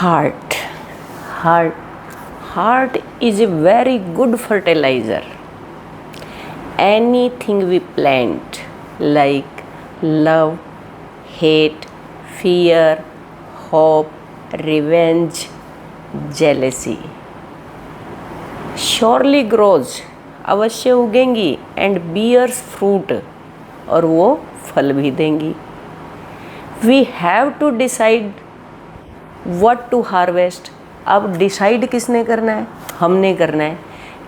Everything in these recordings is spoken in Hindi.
heart heart heart is a very good fertilizer. Anything we plant like love, hate, fear, hope, revenge, jealousy surely grows, अवश्य उगेंगी, and bears fruit, और वो फल भी देंगी. We have to decide what to harvest. अब डिसाइड किसने करना है? हमने करना है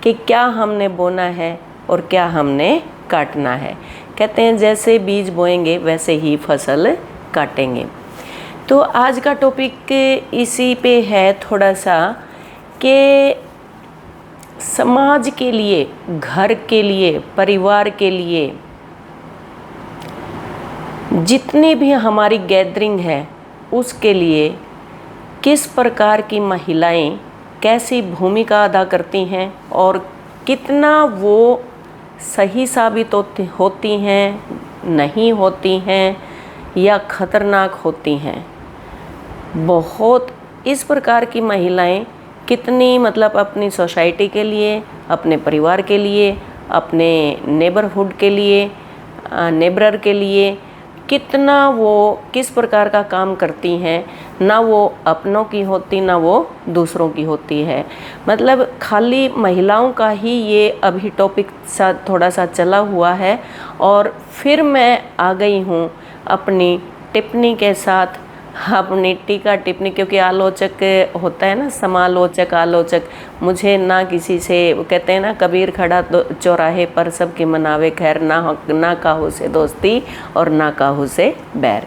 कि क्या हमने बोना है और क्या हमने काटना है. कहते हैं जैसे बीज बोएंगे वैसे ही फसल काटेंगे. तो आज का टॉपिक इसी पे है थोड़ा सा कि समाज के लिए, घर के लिए, परिवार के लिए जितनी भी हमारी गैदरिंग है उसके लिए किस प्रकार की महिलाएं कैसी भूमिका अदा करती हैं और कितना वो सही साबित होती हैं, नहीं होती हैं या ख़तरनाक होती हैं. बहुत इस प्रकार की महिलाएं कितनी मतलब अपनी सोसाइटी के लिए, अपने परिवार के लिए, अपने नेबरहुड के लिए, नेबरर के लिए कितना वो किस प्रकार का काम करती हैं. ना वो अपनों की होती, ना वो दूसरों की होती है. मतलब खाली महिलाओं का ही ये अभी टॉपिक सा थोड़ा सा चला हुआ है. और फिर मैं आ गई हूँ अपनी टिप्पणी के साथ, अपनी टीका टिप्पणी, क्योंकि आलोचक होता है ना, समालोचक, आलोचक. मुझे ना किसी से, वो कहते हैं ना कबीर खड़ा तो चौराहे पर सबके मनावे खैर, ना काहू से दोस्ती और ना काहू से बैर.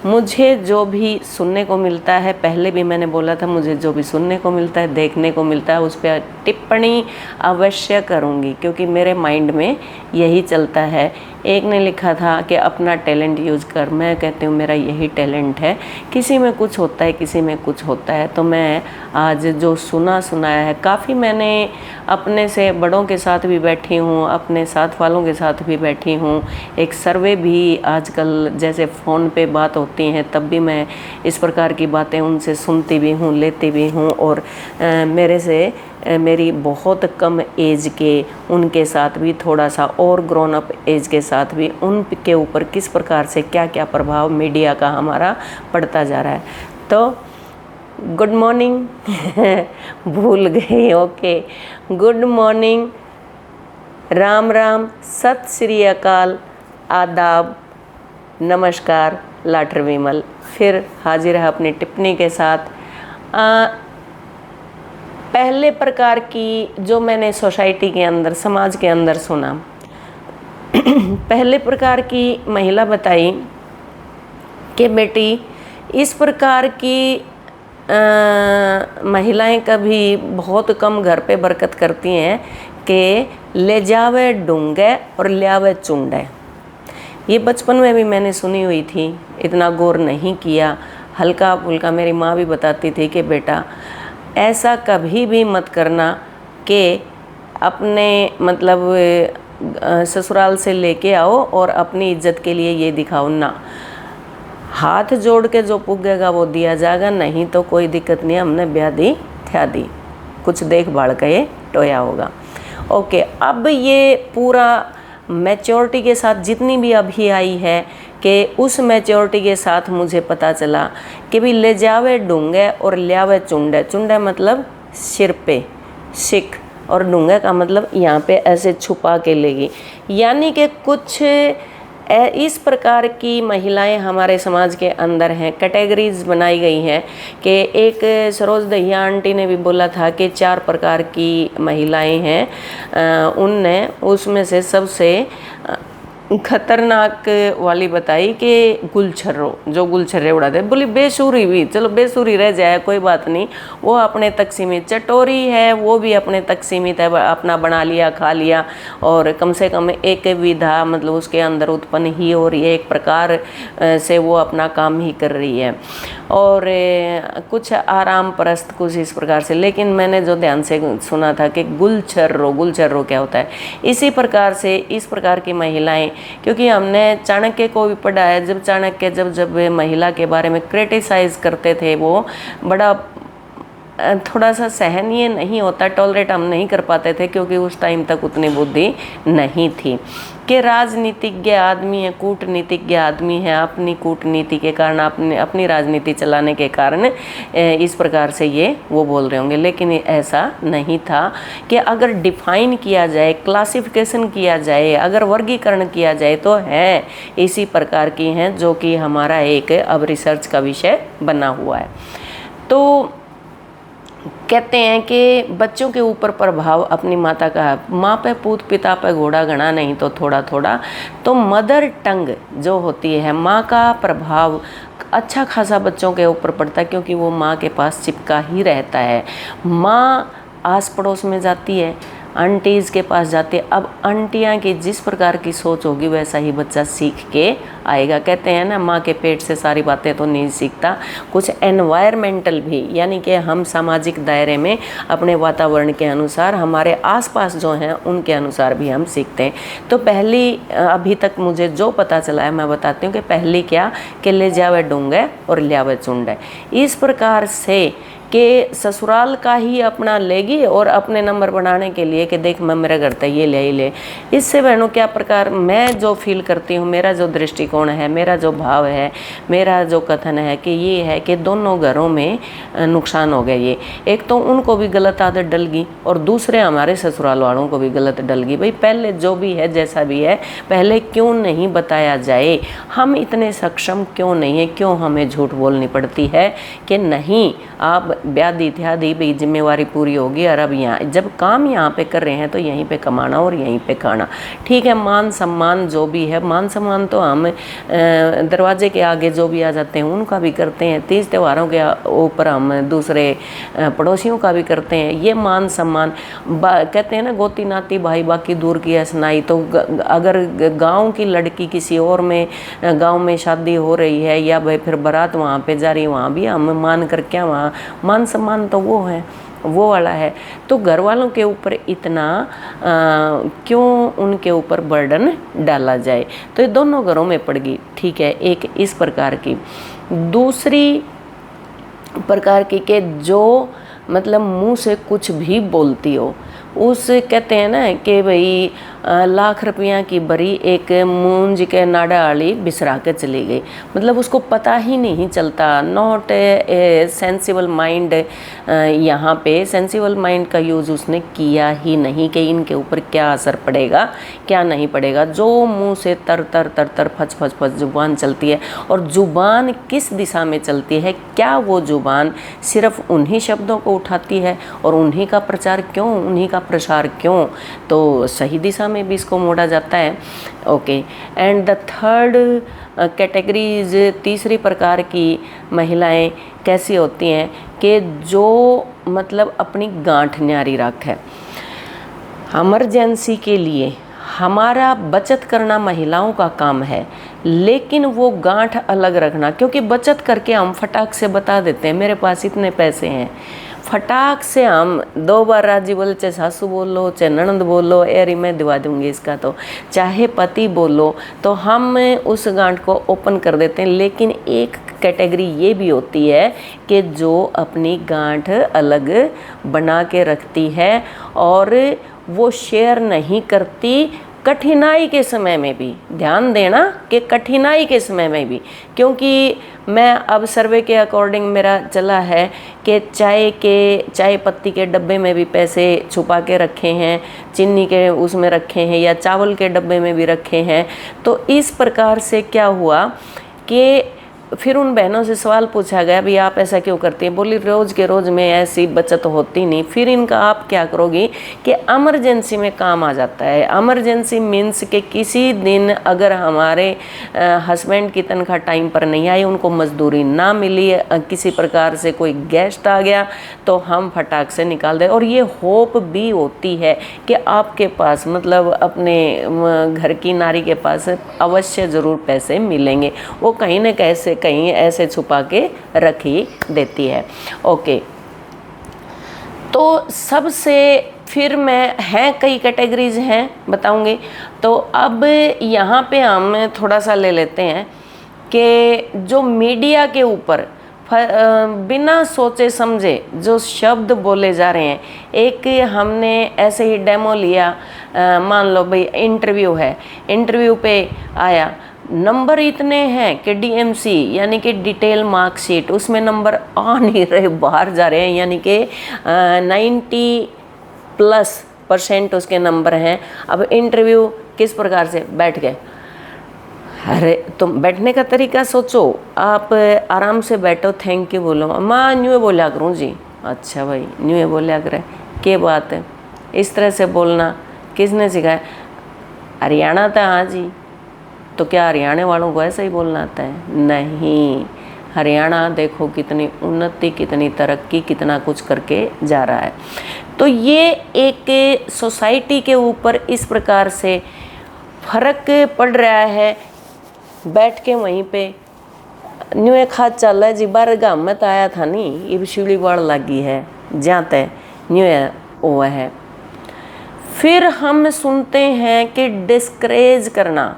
मुझे जो भी सुनने को मिलता है, पहले भी मैंने बोला था, मुझे जो भी सुनने को मिलता है, देखने को मिलता है, उस पर टिप्पणी अवश्य करूँगी क्योंकि मेरे माइंड में यही चलता है. एक ने लिखा था कि अपना टैलेंट यूज़ कर. मैं कहती हूँ मेरा यही टैलेंट है. किसी में कुछ होता है, किसी में कुछ होता है. तो मैं आज जो सुनाया है, काफ़ी मैंने अपने से बड़ों के साथ भी बैठी हूँ, अपने साथ वालों के साथ भी बैठी हूँ. एक सर्वे भी आजकल जैसे फ़ोन पे बात होती हैं तब भी मैं इस प्रकार की बातें उनसे सुनती भी हूँ, लेती भी हूँ. और मेरे से मेरी बहुत कम एज के उनके साथ भी, थोड़ा सा और ग्रोन अप एज के साथ भी, उनके ऊपर किस प्रकार से क्या क्या प्रभाव मीडिया का हमारा पड़ता जा रहा है. तो गुड मॉर्निंग भूल गई. Okay, good morning, Ram Ram, सत श्री अकाल, आदाब, नमस्कार. लाटर विमल फिर हाजिर है अपनी टिप्पणी के साथ. पहले प्रकार की जो मैंने सोसाइटी के अंदर, समाज के अंदर सुना, पहले प्रकार की महिला बताई कि बेटी इस प्रकार की महिलाएं कभी बहुत कम घर पे बरकत करती हैं कि ले जावे डूंगे और ल्यावे चुंडे. ये बचपन में भी मैंने सुनी हुई थी, इतना गौर नहीं किया, हल्का फुल्का. मेरी माँ भी बताती थी कि बेटा ऐसा कभी भी मत करना कि अपने मतलब ससुराल से लेके आओ और अपनी इज्जत के लिए ये दिखाओ ना. हाथ जोड़ के जो पुगेगा वो दिया जाएगा, नहीं तो कोई दिक्कत नहीं, हमने ब्याह दी थ्या दी, कुछ देख भाड़ के ये टोया होगा. ओके, अब ये पूरा मैच्योरिटी के साथ जितनी भी अभी आई है कि उस मैच्योरिटी के साथ मुझे पता चला कि भी ले जावे डूंगे और ल्यावे चुंडे. चुंडे मतलब सिर पे सिक, और डूंगे का मतलब यहाँ पे ऐसे छुपा के लेगी. यानी कि कुछ इस प्रकार की महिलाएं हमारे समाज के अंदर हैं. कैटेगरीज बनाई गई हैं कि एक सरोज दहिया आंटी ने भी बोला था कि 4 प्रकार की महिलाएं हैं. उनने उसमें से सबसे खतरनाक वाली बताई कि गुलछर्रो, जो गुलछर्रे उड़ाते. बोली बेसुरी भी, चलो बेसुरी रह जाए कोई बात नहीं, वो अपने तक सीमित. चटोरी है वो भी अपने तक सीमित है, अपना बना लिया, खा लिया, और कम से कम एक विधा मतलब उसके अंदर उत्पन्न ही हो रही है, एक प्रकार से वो अपना काम ही कर रही है. और कुछ आराम परस्त, कुछ इस प्रकार से. लेकिन मैंने जो ध्यान से सुना था कि गुलछर्रो, गुलछर्रो क्या होता है. इसी प्रकार से इस प्रकार की महिलाएं, क्योंकि हमने चाणक्य को भी पढ़ा है. जब चाणक्य जब महिला के बारे में क्रिटिसाइज करते थे, वो बड़ा थोड़ा सा सहनीय नहीं होता, टॉलरेट हम नहीं कर पाते थे, क्योंकि उस टाइम तक उतनी बुद्धि नहीं थी कि राजनीतिज्ञ आदमी है, कूटनीतिज्ञ आदमी है, अपनी कूटनीति के कारण, अपनी राजनीति चलाने के कारण इस प्रकार से ये वो बोल रहे होंगे। लेकिन ऐसा नहीं था कि अगर डिफाइन किया जाए, क्लासिफिकेशन किया जाए, अगर वर्गीकरण किया जाए तो है इसी प्रकार की हैं, जो कि हमारा एक अब रिसर्च का विषय बना हुआ है। तो कहते हैं कि बच्चों के ऊपर प्रभाव अपनी माता का है, माँ पे पूत पिता पे घोड़ा घना नहीं तो थोड़ा थोड़ा। तो मदर टंग जो होती है, माँ का प्रभाव अच्छा खासा बच्चों के ऊपर पड़ता है, क्योंकि वो माँ के पास चिपका ही रहता है। माँ आस पड़ोस में जाती है, आंटीज़ के पास जाते हैं। अब आंटियाँ की जिस प्रकार की सोच होगी वैसा ही बच्चा सीख के आएगा। कहते हैं ना, माँ के पेट से सारी बातें तो नहीं सीखता, कुछ एनवायरमेंटल भी, यानी कि हम सामाजिक दायरे में अपने वातावरण के अनुसार, हमारे आसपास जो हैं उनके अनुसार भी हम सीखते हैं। तो पहली, अभी तक मुझे जो पता चला है मैं बताती हूँ कि पहली क्या कि ले जावे डूंगे और लियावे चुंडे। इस प्रकार से कि ससुराल का ही अपना लेगी और अपने नंबर बनाने के लिए कि देख मैं मेरा घर तक ये ले ही ले। इससे बहनों क्या प्रकार मैं जो फील करती हूँ, मेरा जो दृष्टिकोण है, मेरा जो भाव है, मेरा जो कथन है कि ये है कि दोनों घरों में नुकसान हो गया। ये एक तो उनको भी गलत आदत डल गई और दूसरे हमारे ससुराल वालों को भी गलत डल गई। भाई पहले जो भी है जैसा भी है, पहले क्यों नहीं बताया जाए? हम इतने सक्षम क्यों नहीं है? क्यों हमें झूठ बोलनी पड़ती है कि नहीं आप ब्याह दी थी भाई जिम्मेवारी पूरी होगी, और अब यहाँ जब काम यहाँ पे कर रहे हैं तो यहीं पे कमाना और यहीं पे खाना। ठीक है, मान सम्मान जो भी है, मान सम्मान तो हम दरवाजे के आगे जो भी आ जाते हैं उनका भी करते हैं, तीज त्योहारों के ऊपर हम दूसरे पड़ोसियों का भी करते हैं। ये मान सम्मान कहते हैं ना, गोती नाती भाई बाकी दूर की असनाई। तो अगर गाँव की लड़की किसी और में गाँव में शादी हो रही है या भाई फिर बारात वहाँ पे जा रही है, वहाँ भी हम मान कर क्या, वहाँ मान सम्मान तो वो है, वो वाला है। तो घर वालों के ऊपर इतना क्यों उनके ऊपर बर्डन डाला जाए? तो ये दोनों घरों में पड़ गई। ठीक है, एक इस प्रकार की। दूसरी प्रकार की के जो मतलब मुंह से कुछ भी बोलती हो, उस कहते हैं ना कि भाई लाख रुपया की बरी एक मूंज के नाड़ा वाली बिसरा के चली गई, मतलब उसको पता ही नहीं चलता। नॉट ए सेंसिबल माइंड, यहाँ पे सेंसिबल माइंड का यूज़ उसने किया ही नहीं कि इनके ऊपर क्या असर पड़ेगा क्या नहीं पड़ेगा। जो मुंह से तर तर तर तर फच फच फच जुबान चलती है, और जुबान किस दिशा में चलती है? क्या वो जुबान सिर्फ उन्हीं शब्दों को उठाती है और उन्हीं का प्रचार क्यों, उन्हीं का प्रसार क्यों? तो सही दिशा में भी इसको मोड़ा जाता है। Okay, and the third categories, तीसरी प्रकार की महिलाएं कैसी होती हैं कि जो मतलब अपनी गांठ न्यारी रखे। इमरजेंसी के लिए हमारा बचत करना महिलाओं का काम है, लेकिन वो गांठ अलग रखना, क्योंकि बचत करके हम फटाक से बता देते हैं मेरे पास इतने पैसे हैं। फटाक से हम 2 बार राजी बोलो, चाहे सासू बोलो चाहे ननंद बोलो, एरी मैं दिवा दूंगी इसका, तो चाहे पति बोलो, तो हम उस गांठ को ओपन कर देते हैं। लेकिन एक कैटेगरी ये भी होती है कि जो अपनी गांठ अलग बना के रखती है और वो शेयर नहीं करती कठिनाई के समय में भी। ध्यान देना कि कठिनाई के समय में भी, क्योंकि मैं अब सर्वे के अकॉर्डिंग मेरा चला है कि चाय पत्ती के डब्बे में भी पैसे छुपा के रखे हैं, चीनी के उसमें रखे हैं, या चावल के डब्बे में भी रखे हैं। तो इस प्रकार से क्या हुआ कि फिर उन बहनों से सवाल पूछा गया, भी आप ऐसा क्यों करती हैं? बोली रोज़ के रोज़ में ऐसी बचत होती नहीं। फिर इनका आप क्या करोगी कि इमरजेंसी में काम आ जाता है। इमरजेंसी मीन्स कि किसी दिन अगर हमारे हस्बैंड की तनख्वाह टाइम पर नहीं आई, उनको मजदूरी ना मिली, किसी प्रकार से कोई गेस्ट आ गया, तो हम फटाक से निकाल दें। और ये होप भी होती है कि आपके पास मतलब अपने घर की नारी के पास अवश्य ज़रूर पैसे मिलेंगे, वो कहीं न कहीं ऐसे छुपा के रखी देती है। ओके, तो सबसे फिर मैं हैं कई कैटेगरीज हैं बताऊंगी। तो अब यहाँ पे हम थोड़ा सा ले लेते हैं कि जो मीडिया के ऊपर बिना सोचे समझे जो शब्द बोले जा रहे हैं। एक हमने ऐसे ही डेमो लिया, मान लो भाई इंटरव्यू है, इंटरव्यू पे आया, नंबर इतने हैं कि डीएमसी यानी कि डिटेल मार्कशीट, उसमें नंबर आ नहीं रहे, बाहर जा रहे हैं, यानी कि 90+ % उसके नंबर हैं। अब इंटरव्यू किस प्रकार से बैठ गए, अरे तुम बैठने का तरीका सोचो, आप आराम से बैठो, थैंक यू बोलो, माँ न्यू बोला करूँ जी, अच्छा भाई न्यू बोला करे, क्या बात है, इस तरह से बोलना किसने सिखाया, हरियाणा था, हाँ जी, तो क्या हरियाणा वालों को ऐसा ही बोलना आता है, नहीं, हरियाणा देखो कितनी उन्नति, कितनी तरक्की, कितना कुछ करके जा रहा है। तो ये एक सोसाइटी के ऊपर इस प्रकार से फर्क पड़ रहा है। बैठ के वहीं पे न्यू खाद चल रहा है जी, बार गाँव में तो आया था नहीं, ये शिवली बाढ़ लगी है जहाँ तय न्यू वो है। फिर हम सुनते हैं कि डिस्करेज करना,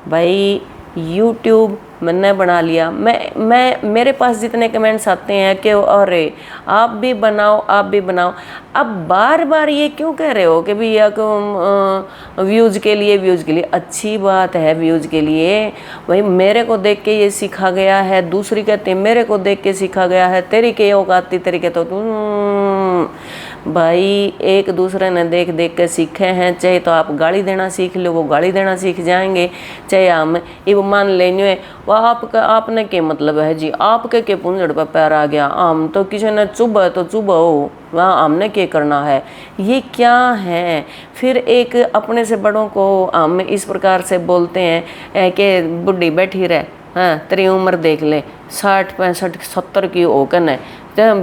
भाई यूट्यूब मैंने बना लिया, मैं मेरे पास जितने कमेंट्स आते हैं कि अरे आप भी बनाओ, आप भी बनाओ। अब बार बार ये क्यों कह रहे हो कि भैया को व्यूज़ के लिए, व्यूज़ के लिए, अच्छी बात है व्यूज़ के लिए, भाई मेरे को देख के ये सीखा गया है, दूसरी कहते हैं मेरे को देख के सीखा गया है, तेरी के औकाती तरीके तो भाई एक दूसरे ने देख देख के सीखे हैं। चाहे तो आप गाली देना सीख लो, वो गाली देना सीख जाएंगे, चाहे हम ये मान लेंगे वह आपका, आपने क्या मतलब है जी, आपके के पुंजड़ पर पैर आ गया, आम तो किसी ने चुबा तो चुबा हो, वहाँ हमने क्या करना है, ये क्या है। फिर एक अपने से बड़ों को हम इस प्रकार से बोलते हैं कि बुढ़ी बैठी रहे, हाँ तेरी उम्र देख ले 60 65 70 की ओकन है,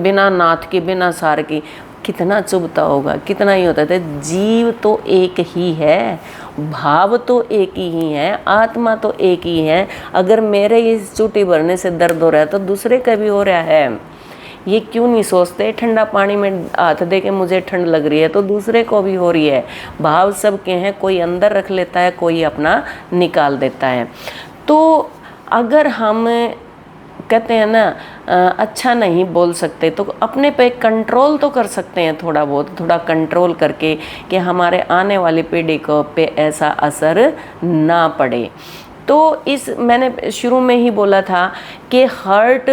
बिना नाथ की बिना सार की, कितना चुभता होगा, कितना ही होता है। जीव तो एक ही है, भाव तो एक ही है, आत्मा तो एक ही है। अगर मेरे इस चूटी भरने से दर्द हो रहा है तो दूसरे का भी हो रहा है। ये क्यों नहीं सोचते, ठंडा पानी में हाथ दे के मुझे ठंड लग रही है तो दूसरे को भी हो रही है। भाव सबके हैं, कोई अंदर रख लेता है, कोई अपना निकाल देता है। तो अगर हम कहते हैं ना अच्छा नहीं बोल सकते तो अपने पे कंट्रोल तो कर सकते हैं, थोड़ा बहुत, थोड़ा कंट्रोल करके कि हमारे आने वाली पीढ़ी को पे ऐसा असर ना पड़े। तो इस मैंने शुरू में ही बोला था कि हार्ट,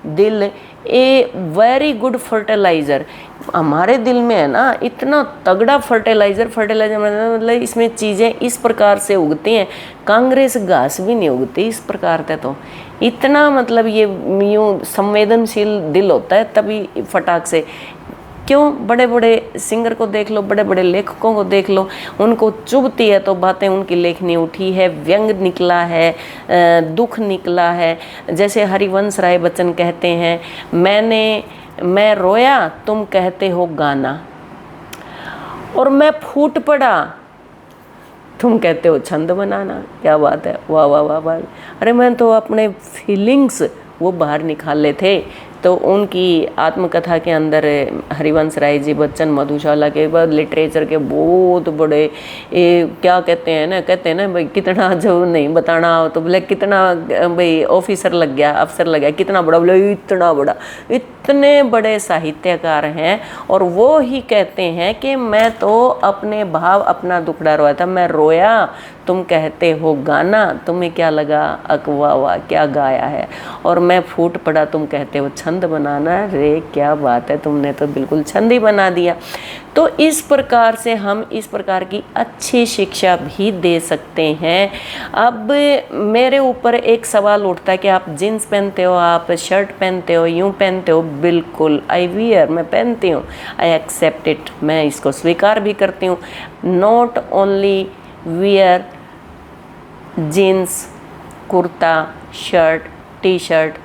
दिल ए वेरी गुड फर्टिलाइज़र हमारे दिल में है ना, इतना तगड़ा फर्टिलाइज़र मतलब इसमें चीज़ें इस प्रकार से उगती हैं, कांग्रेस घास भी नहीं उगती इस प्रकार से। तो इतना मतलब ये यूँ संवेदनशील दिल होता है तभी फटाक से। क्यों, बड़े बड़े सिंगर को देख लो, बड़े बड़े लेखकों को देख लो, उनको चुभती है तो बातें उनकी लेखनी उठी है, व्यंग निकला है, दुख निकला है। जैसे हरिवंश राय बच्चन कहते हैं, मैं रोया तुम कहते हो गाना, और मैं फूट पड़ा तुम कहते हो छंद बनाना। क्या बात है, वाह वाह वाह वाह। अरे मैं तो अपने फीलिंग्स वो बाहर निकाले थे। तो उनकी आत्मकथा के अंदर हरिवंश राय जी बच्चन मधुशाला के बाद लिटरेचर के बहुत बड़े क्या कहते हैं ना भाई, कितना जो नहीं बताना हो तो बोले कितना भाई ऑफिसर लग गया, अफसर लग गया, कितना बड़ा, बोले इतना बड़ा, इतने बड़े साहित्यकार हैं। और वो ही कहते हैं कि मैं तो अपने भाव, अपना दुखड़ा रोया था, मैं रोया तुम कहते हो गाना, तुम्हें क्या लगा अकवा वाह क्या गाया है, और मैं फूट पड़ा तुम कहते हो छंद बनाना। रे क्या बात है, तुमने तो बिल्कुल छंद ही बना दिया। तो इस प्रकार से हम इस प्रकार की अच्छी शिक्षा भी दे सकते हैं। अब मेरे ऊपर एक सवाल उठता है कि आप जीन्स पहनते हो, आप शर्ट पहनते हो, यूँ पहनते हो। बिल्कुल, आई वियर, मैं पहनती हूँ, आई एक्सेप्ट इट, मैं इसको स्वीकार भी करती हूँ। Not only wear jeans, kurta, shirt, T shirt,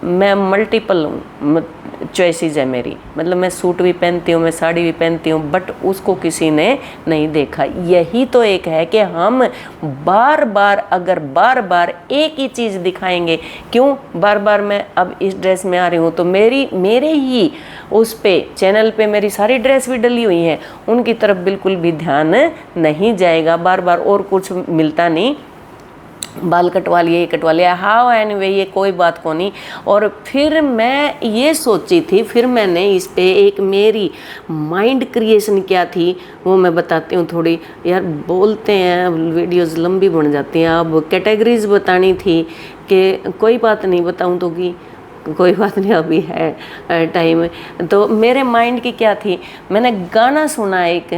मैं मल्टीपल हूँ, चॉइसेस है मेरी, मतलब मैं सूट भी पहनती हूँ, मैं साड़ी भी पहनती हूँ, बट उसको किसी ने नहीं देखा। यही तो एक है कि हम बार बार अगर बार बार एक ही चीज़ दिखाएंगे, क्यों बार बार मैं अब इस ड्रेस में आ रही हूँ तो मेरे ही उस पे चैनल पे मेरी सारी ड्रेस भी डली हुई हैं, उनकी तरफ बिल्कुल भी ध्यान नहीं जाएगा, बार बार और कुछ मिलता नहीं बाल कटवा लिए, ये कटवा लिया, हाउ एनीवे ये कोई बात को नहीं। और फिर मैं ये सोची थी, फिर मैंने इस पे एक मेरी माइंड क्रिएशन क्या थी वो मैं बताती हूँ थोड़ी। यार बोलते हैं वीडियोस लंबी बन जाती हैं, अब कैटेगरीज बतानी थी कि कोई बात नहीं बताऊँ तो कि कोई बात नहीं, अभी है टाइम। तो मेरे माइंड की क्या थी, मैंने गाना सुना एक,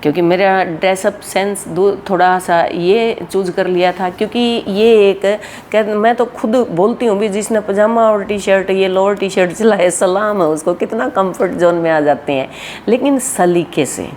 क्योंकि मेरा ड्रेसअप सेंस थोड़ा सा ये चूज कर लिया था, क्योंकि ये एक मैं तो खुद बोलती हूँ भी, जिसने पजामा और टी शर्ट, ये लोअर टी शर्ट चलाए, सलाम है उसको, कितना कंफर्ट जोन में आ जाते हैं। लेकिन सलीके से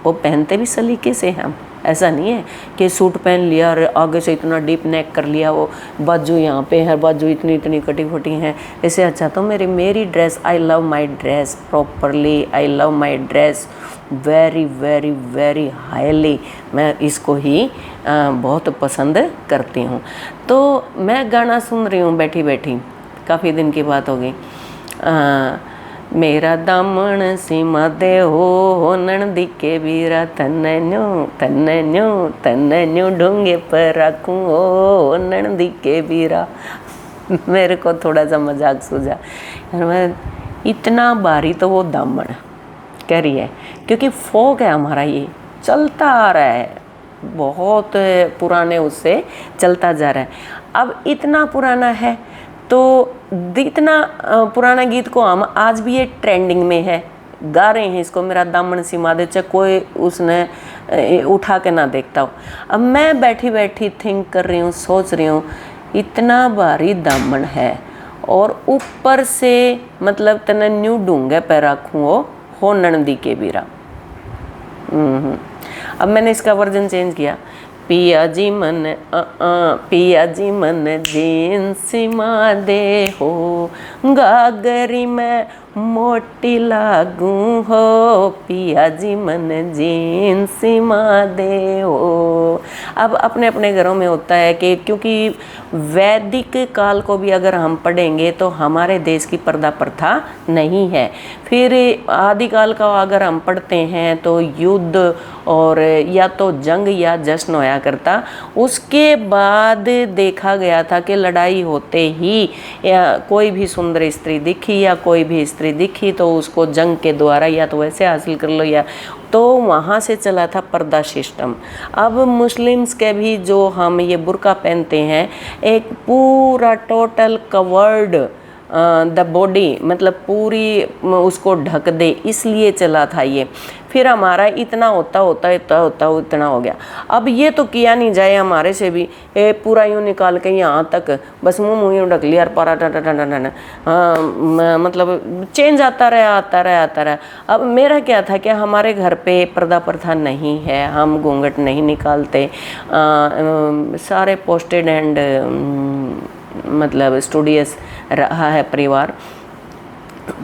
वो पहनते भी सलीके से हम, ऐसा नहीं है कि सूट पहन लिया और आगे से इतना डीप नेक कर लिया, वो बाजू यहाँ पे है, बाजू इतनी इतनी कटी फटी हैं। इससे अच्छा तो मेरी dress, I love my dress properly, I love my dress very very very highly, मैं इसको ही बहुत पसंद करती हूँ। तो मैं गाना सुन रही हूँ बैठी बैठी, काफ़ी दिन की बात हो गई। मेरा दामन सीमा दे हो नंदी के बीरा, तन्ने ढूंगे पर रखूँ ओ नंदी के बीरा। मेरे को थोड़ा सा मजाक सूझा, मैं इतना भारी तो वो दामन कह रही है, क्योंकि फोक है हमारा, ये चलता आ रहा है, बहुत पुराने उससे चलता जा रहा है। अब इतना पुराना है तो इतना पुराना गीत को हम आज भी ये ट्रेंडिंग में है, गा रहे हैं इसको, मेरा दामन सिमा दे, चाहे कोई उसने उठा के ना देखता हो। अब मैं बैठी बैठी थिंक कर रही हूँ, सोच रही हूँ, इतना भारी दामन है और ऊपर से मतलब तने न्यू डूंगे पे रखूँ हो नंदी के बीरा। अब मैंने इसका वर्जन चेंज किया, पिया जी मन जींस मा दे हो, गागरी में मोटी लागू हो, पिया जी मन जींस मा दे हो। अब अपने अपने घरों में होता है कि क्योंकि वैदिक काल को भी अगर हम पढ़ेंगे तो हमारे देश की पर्दा प्रथा नहीं है। फिर आदिकाल का अगर हम पढ़ते हैं तो युद्ध और या तो जंग या जश्न होया करता। उसके बाद देखा गया था कि लड़ाई होते ही या कोई भी सुंदर स्त्री दिखी या कोई भी स्त्री दिखी तो उसको जंग के द्वारा या तो वैसे हासिल कर लो, या तो वहाँ से चला था पर्दा सिस्टम। अब मुस्लिम्स के भी जो हम ये बुर्का पहनते हैं, एक पूरा टोटल कवर्ड द बॉडी, मतलब पूरी उसको ढक दे, इसलिए चला था ये। फिर हमारा इतना होता इतना हो गया। अब ये तो किया नहीं जाए हमारे से भी, पूरा यूँ निकाल के यहाँ तक बस मुँह यूँ ढक लिया और पारा मतलब चेंज आता रहा। अब मेरा क्या था कि हमारे घर पे पर्दा प्रथा नहीं है, हम घूंघट नहीं निकालते, सारे पोस्टेड एंड मतलब स्टूडियस रहा है परिवार।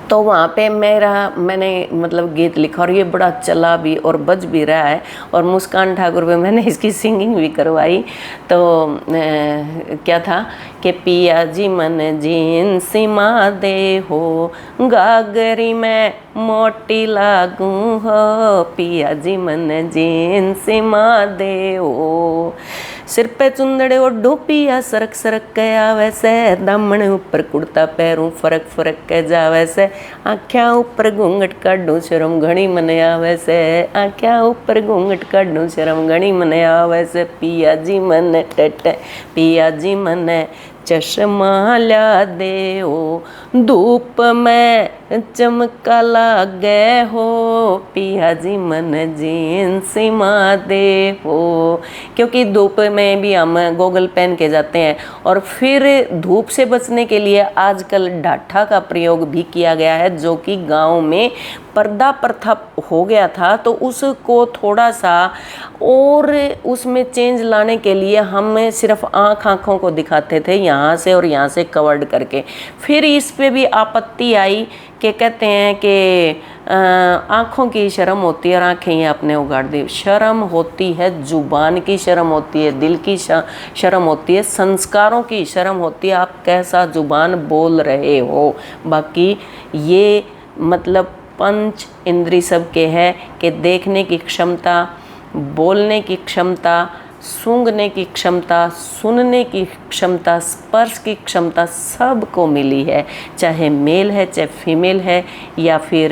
तो वहाँ पे मैंने मतलब गीत लिखा और ये बड़ा चला भी और बज भी रहा है, और मुस्कान ठाकुर पे मैंने इसकी सिंगिंग भी करवाई। तो क्या था कि पिया जी मन जींस मा दे हो, गागरी में मोटी लागू हो, पिया जी मन जींस मा दे हो, सिर पे चुंदड़े और डोपिया सरक सरक के आवे से, दामन ऊपर कुर्ता पैरों फरक फरक के जावे से, आँख्या ऊपर घूंघट काढूं शर्म घणी मने आवे से, आँख्या ऊपर घूंघट काढूं शर्म घणी मने आवे से, पिया जी मन टट पिया जी मन चश्मा ला दे हो, धूप में चमका लागे हो, पिया जी मन जींस मा दे हो। क्योंकि धूप में भी हम गोगल पहन के जाते हैं, और फिर धूप से बचने के लिए आजकल डाठा का प्रयोग भी किया गया है, जो कि गांव में पर्दा प्रथा हो गया था। तो उसको थोड़ा सा और उसमें चेंज लाने के लिए हम सिर्फ आँखों को दिखाते थे यहाँ से और यहाँ से कवर्ड करके। फिर इस पे भी आपत्ति आई कि कहते हैं कि आँखों की शर्म होती है और आँखें ही आपने उगाड़ दी। शर्म होती है, जुबान की शर्म होती है, दिल की शर्म होती है, संस्कारों की शर्म होती है, आप कैसा जुबान बोल रहे हो। बाकी ये मतलब पंच इंद्री सब के है कि देखने की क्षमता, बोलने की क्षमता, सूंघने की क्षमता, सुनने की क्षमता, स्पर्श की क्षमता सबको मिली है, चाहे मेल है चाहे फीमेल है, या फिर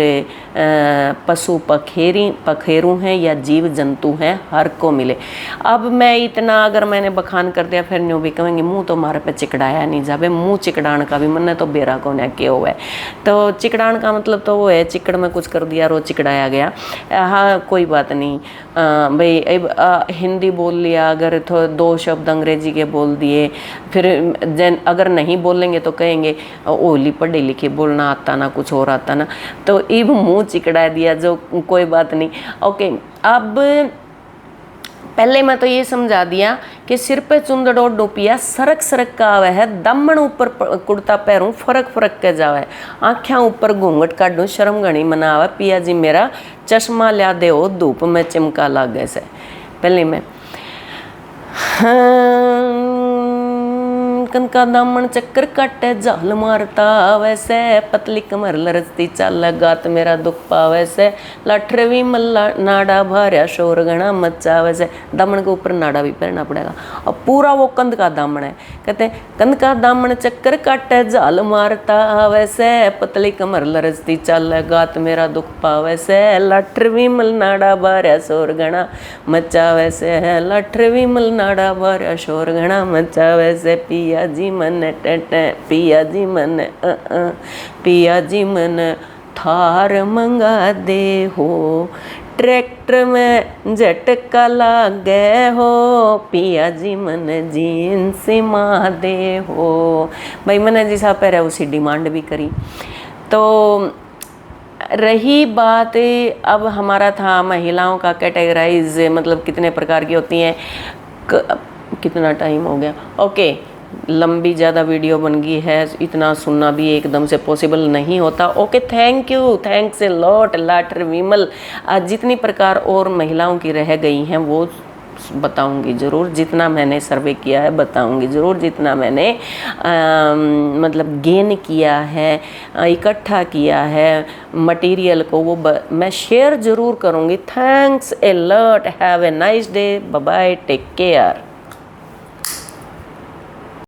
पशु पखेरू हैं या जीव जंतु हैं, हर को मिले। अब मैं इतना अगर मैंने बखान कर दिया, फिर न्यू भी कहेंगे मुँह तो हमारे पे चिकड़ाया नहीं जावे, मुँह चिकड़ान का भी मन है तो बेरा को न क्यों है। तो चिकड़ान का मतलब तो वो है चिकड़ में कुछ कर दिया, रो चिकड़ाया गया। हाँ कोई बात नहीं भाई, अब हिंदी बोल लिया, अगर तो 2 शब्द अंग्रेजी के बोल दिए, फिर अगर नहीं बोलेंगे तो कहेंगे ओली पढ़ी लिखी, बोलना आता ना, कुछ और आता ना, तो इब मुँह चिकड़ा दिया, जो कोई बात नहीं। ओके, अब पहले मैं तो ये समझा दिया कि सिर पे चुंदड़ो डोपिया सरक सरक का आवे है, दमन ऊपर कुर्ता पैरूं फरक फरक के जावे, आँखें ऊपर घूंघट काटूं शर्म घनी मनावे, पिया जी मेरा चश्मा लिया दे हो धूप में चिमका लागे से। पहले मैं कनका दामन चक्कर काटे जाल मारता वैसे, पतली कमर लरसती चाल गात मेरा दुख पावे से, लाठरवी मल्ला नाड़ा भार्या शोर घना मच्चा वैसे। दामन के ऊपर नाड़ा भी पहनना पड़ेगा। अब पूरा वो कंध का दामन है, कहते हैं कंध का दामन चक्कर काटे जाल मारता वैसे, पतली कमर लरसती चाल गात मेरा दुख पावे से, लाठरवी मल नाड़ा भार्या शोर घना मच्चा वैसे, लाठरवी मल नाड़ा भार्या शोर घना मच्चा वैसे, पिया जी मन पिया जी मन पिया जी मन थार मंगा दे हो, ट्रैक्टर में झटका लागे हो, पिया जी मन जीन्स मा दे हो। भाई मैंने जैसा पहले उसी डिमांड भी करी। तो रही बात अब हमारा था महिलाओं का कैटेगराइज, मतलब कितने प्रकार की होती हैं, कितना टाइम हो गया। ओके, लंबी ज़्यादा वीडियो बन गई है, इतना सुनना भी एकदम से पॉसिबल नहीं होता। Okay, thank you, thanks a lot लाटर विमल। आज जितनी प्रकार और महिलाओं की रह गई हैं वो बताऊंगी ज़रूर, जितना मैंने सर्वे किया है बताऊंगी ज़रूर, जितना मैंने मतलब गेन किया है, इकट्ठा किया है मटेरियल को, वो मैं शेयर ज़रूर करूंगी। Thanks a lot, have a nice day, bye bye, take care.